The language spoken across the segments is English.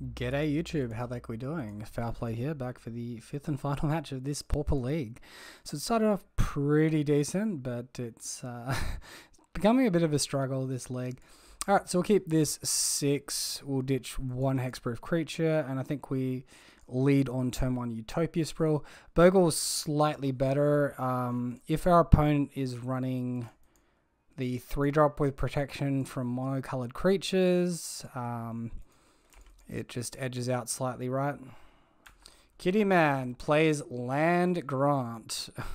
G'day YouTube, how the heck are we doing? Foul Play here, back for the fifth and final match of this Pauper League. So it started off pretty decent, but it's becoming a bit of a struggle, this league. Alright, so we'll keep this 6, we'll ditch 1 hexproof creature, and I think we lead on turn 1 Utopia Sprawl. Bogles slightly better. If our opponent is running the 3-drop with protection from mono-colored creatures, it just edges out slightly, right? Kitty Man plays Land Grant. If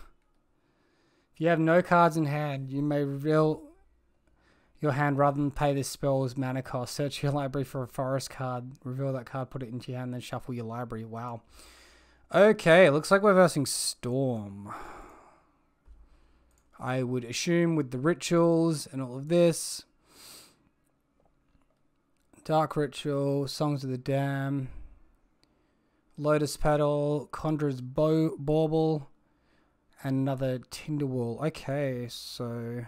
you have no cards in hand, you may reveal your hand rather than pay this spell's mana cost. Search your library for a forest card, reveal that card, put it into your hand, then shuffle your library. Wow. Okay, looks like we're versing Storm. I would assume with the rituals and all of this. Dark Ritual, Songs of the Dam, Lotus Petal, Conjurer's Bauble, and another Tinderwall. Okay, so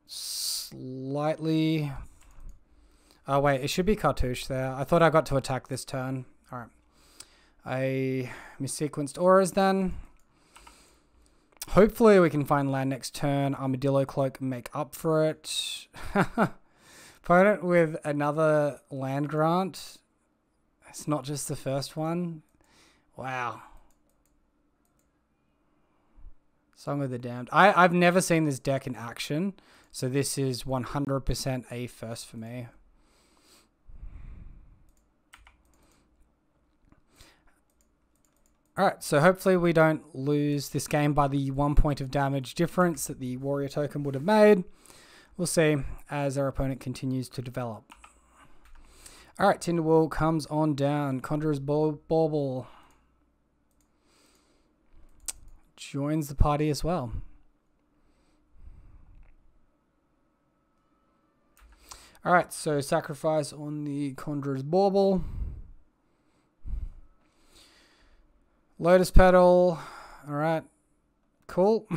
slightly... Oh wait, it should be Cartouche there. I thought I got to attack this turn. Alright. I missequenced auras then. Hopefully we can find land next turn. Armadillo Cloak make up for it. Opponent with another land grant. It's not just the first one. Wow. Song of the Damned. I've never seen this deck in action, so this is 100% a first for me. Alright, so hopefully we don't lose this game by the 1 point of damage difference that the warrior token would have made. We'll see as our opponent continues to develop. Alright, Tinderwall comes on down. Conjurer's Bauble joins the party as well. Alright, so sacrifice on the Conjurer's Bauble. Lotus Petal. Alright, cool.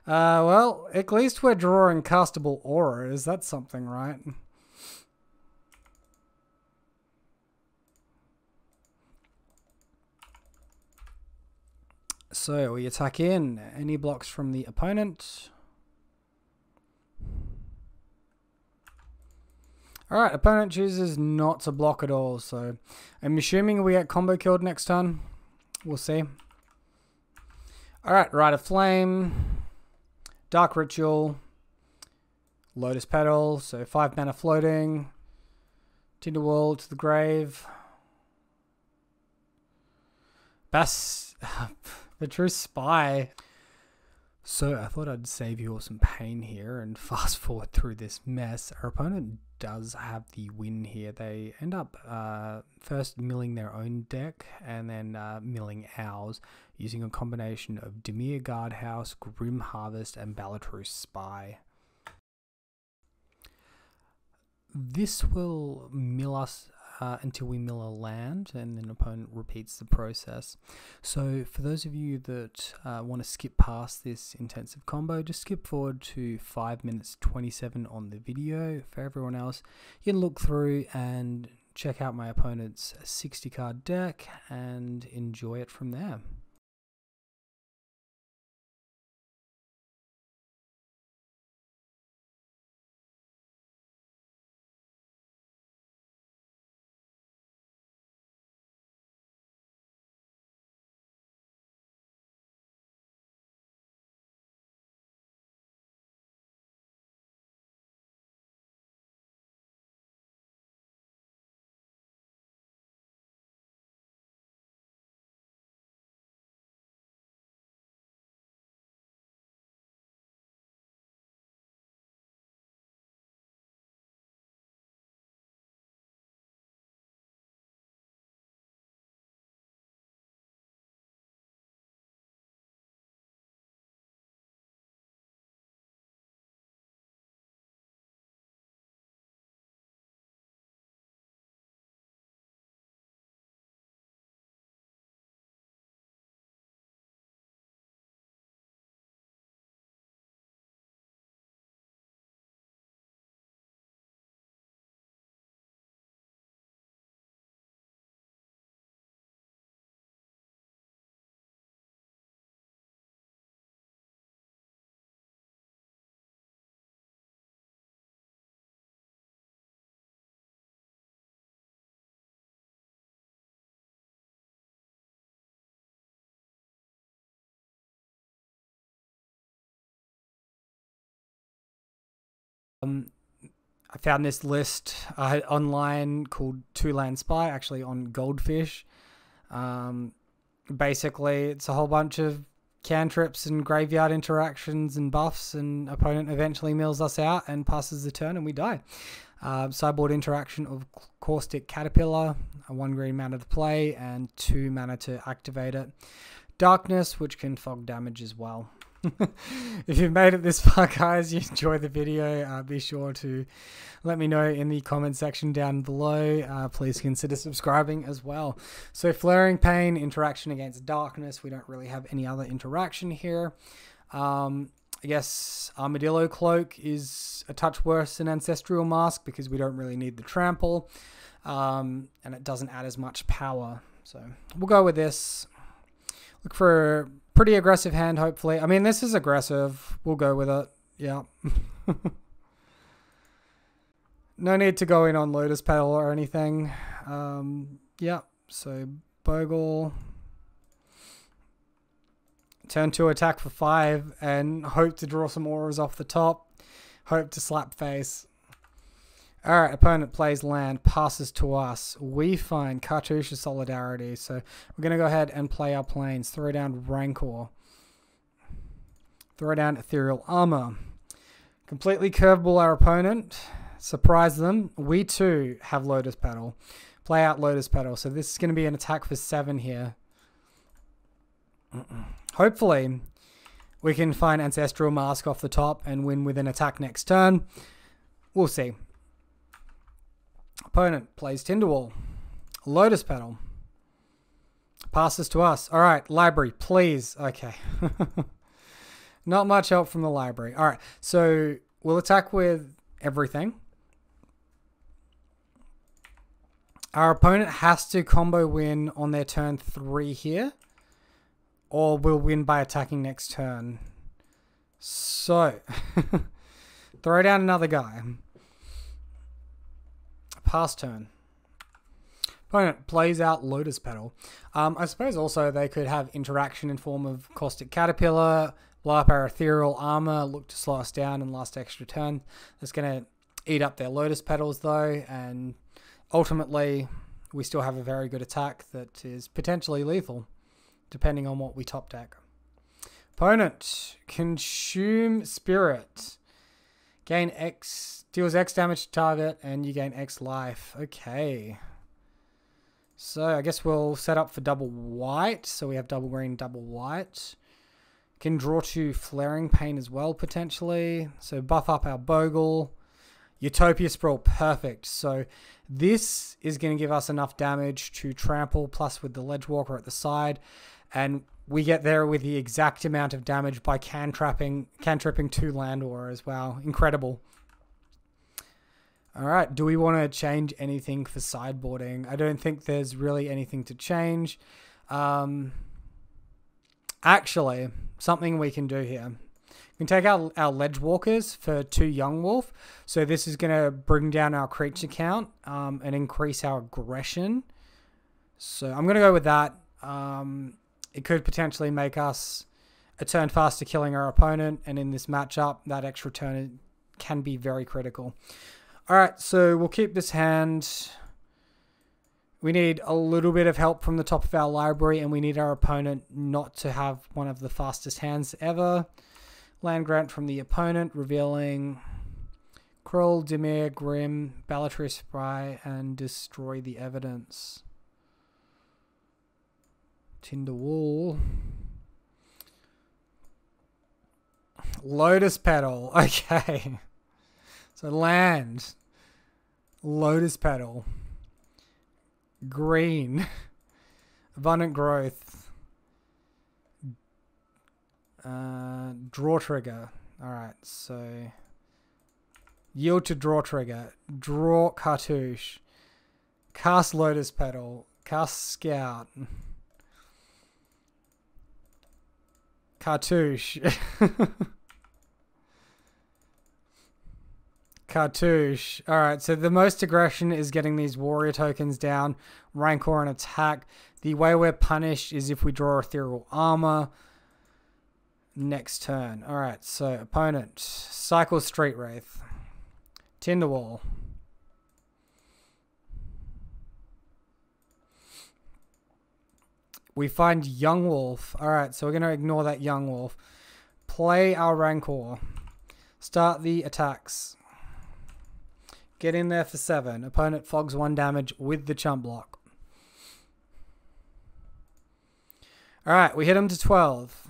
Well, at least we're drawing castable auras. That's something, right? So we attack in. Any blocks from the opponent? Alright, opponent chooses not to block at all. So I'm assuming we get combo killed next turn. We'll see. Alright, Rite of Flame. Dark Ritual, Lotus Petal, so 5 mana floating, Tinderwall to the grave, the true spy. So I thought I'd save you all some pain here and fast forward through this mess. Our opponent does have the win here. They end up first milling their own deck and then milling ours using a combination of Dimir Guardhouse, Grim Harvest, and Balatru Spy. This will mill us until we mill a land, and then opponent repeats the process. So for those of you that want to skip past this intensive combo, just skip forward to 5 minutes 27 on the video. For everyone else, you can look through and check out my opponent's 60 card deck and enjoy it from there. I found this list online called Two Land Spy, actually on Goldfish. Basically, it's a whole bunch of cantrips and graveyard interactions and buffs, and opponent eventually mills us out and passes the turn and we die. Sideboard interaction of Caustic Caterpillar, a 1 green mana to play and 2 mana to activate it. Darkness, which can fog damage as well. If you've made it this far, guys, you enjoyed the video, be sure to let me know in the comment section down below. Please consider subscribing as well. So Flaring Pain, interaction against Darkness. We don't really have any other interaction here. I guess Armadillo Cloak is a touch worse than Ancestral Mask because we don't really need the trample, and it doesn't add as much power. So we'll go with this. Look for a pretty aggressive hand, hopefully. I mean, this is aggressive. We'll go with it. Yeah. No need to go in on Lotus Petal or anything. Yeah, so Bogle. Turn 2 attack for 5 and hope to draw some auras off the top. Hope to slap face. Alright, opponent plays land, passes to us. We find Cartouche Solidarity. So we're going to go ahead and play our planes. Throw down Rancor. Throw down Ethereal Armor. Completely curveball our opponent. Surprise them. We too have Lotus Petal. Play out Lotus Petal. So this is going to be an attack for 7 here. Hopefully we can find Ancestral Mask off the top and win with an attack next turn. We'll see. Opponent plays Tinderwall. Lotus Petal. Passes to us. Alright, library, please. Okay. Not much help from the library. Alright, so we'll attack with everything. Our opponent has to combo win on their turn 3 here, or we'll win by attacking next turn. So, throw down another guy. Pass turn. Opponent plays out Lotus Petal. I suppose also they could have interaction in form of Caustic Caterpillar, blow up our Ethereal Armor, look to slow us down and last extra turn. That's going to eat up their Lotus Petals though, and ultimately we still have a very good attack that is potentially lethal, depending on what we top deck. Opponent, Consume Spirit. Gain X, deals X damage to target, and you gain X life. Okay. So I guess we'll set up for double white. So we have double green, double white. Can draw to Flaring Pain as well, potentially. So buff up our Bogle. Utopia Sprawl, perfect. So this is going to give us enough damage to trample, plus with the Ledgewalker at the side. And we get there with the exact amount of damage by cantripping 2 land aura as well. Incredible. Alright, do we want to change anything for sideboarding? I don't think there's really anything to change. Actually, something we can do here. We can take our Ledgewalkers for 2 Young Wolf. So this is going to bring down our creature count and increase our aggression. So I'm going to go with that. It could potentially make us a turn faster killing our opponent. And in this matchup, that extra turn can be very critical. Alright, so we'll keep this hand. We need a little bit of help from the top of our library, and we need our opponent not to have one of the fastest hands ever. Land grant from the opponent, revealing Krull, Dimir, Grim, Bellatrix Spry, and destroy the evidence. Tinderwall. Lotus Petal. Okay. So land. Lotus Petal. Green. Abundant Growth. Draw trigger. Alright, so yield to draw trigger. Draw Cartouche. Cast Lotus Petal. Cast Scout. Cartouche. Cartouche. Alright, so the most aggression is getting these warrior tokens down. Rancor and attack. The way we're punished is if we draw Ethereal Armor next turn. Alright, so opponent. Cycle Street Wraith. Tinderwall. We find Young Wolf. Alright, so we're going to ignore that Young Wolf. Play our Rancor. Start the attacks. Get in there for 7. Opponent fogs 1 damage with the chump block. Alright, we hit him to 12.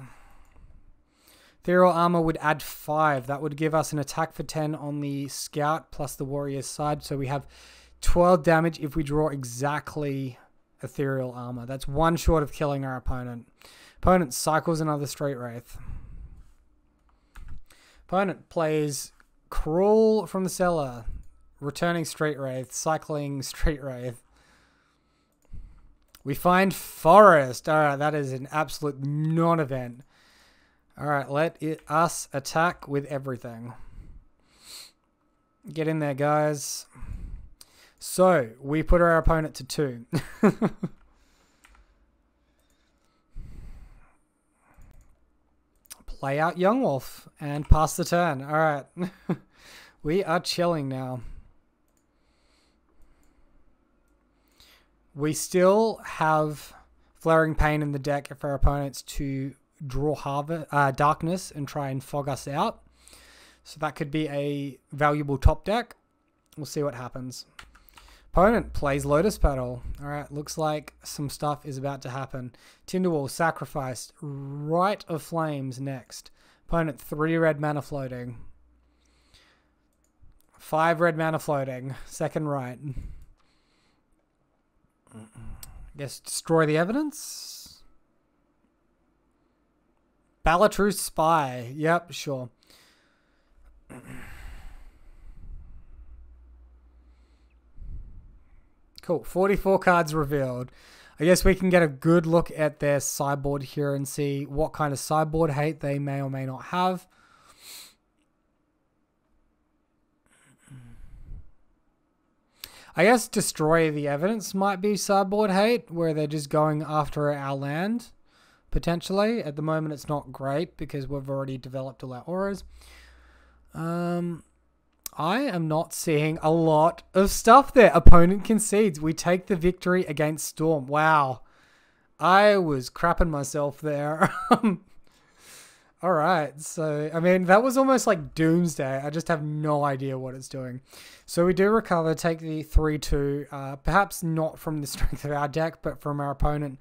Ethereal Armor would add 5. That would give us an attack for 10 on the Scout plus the Warrior's side. So we have 12 damage if we draw exactly Ethereal Armor. That's 1 short of killing our opponent. Opponent cycles another Straight Wraith. Opponent plays Cruel from the Cellar. Returning Straight Wraith. Cycling Straight Wraith. We find Forest. Alright, that is an absolute non-event. Alright, let us attack with everything. Get in there, guys. So, we put our opponent to 2. Play out Young Wolf and pass the turn. Alright. We are chilling now. We still have Flaring Pain in the deck for our opponents to draw Darkness and try and fog us out. So that could be a valuable top deck. We'll see what happens. Opponent plays Lotus Petal. Alright, looks like some stuff is about to happen. Tinderwall sacrificed. Rite of Flames next. Opponent 3 red mana floating. 5 red mana floating. Second right. Guess destroy the evidence. Balatru's Spy. Yep, sure. Cool. 44 cards revealed. I guess we can get a good look at their sideboard here and see what kind of sideboard hate they may or may not have. I guess destroy the evidence might be sideboard hate, where they're just going after our land, potentially. At the moment, it's not great because we've already developed all our auras. I am not seeing a lot of stuff there. Opponent concedes. We take the victory against Storm. Wow. I was crapping myself there. All right. So, I mean, that was almost like Doomsday. I just have no idea what it's doing. So we do recover, take the 3-2. Perhaps not from the strength of our deck, but from our opponent.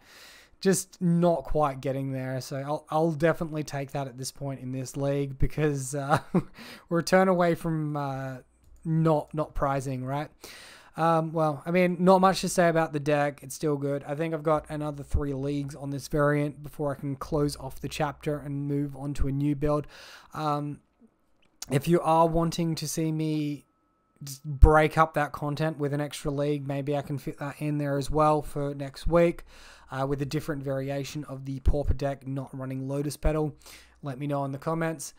Just not quite getting there. So I'll definitely take that at this point in this league because we're a turn away from not prizing, right? Well, I mean, not much to say about the deck. It's still good. I think I've got another 3 leagues on this variant before I can close off the chapter and move on to a new build. If you are wanting to see me just break up that content with an extra league, maybe I can fit that in there as well for next week with a different variation of the Pauper deck not running Lotus Petal. Let me know in the comments.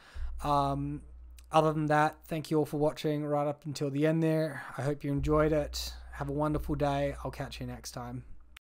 Other than that, thank you all for watching right up until the end there. I hope you enjoyed it. Have a wonderful day. I'll catch you next time.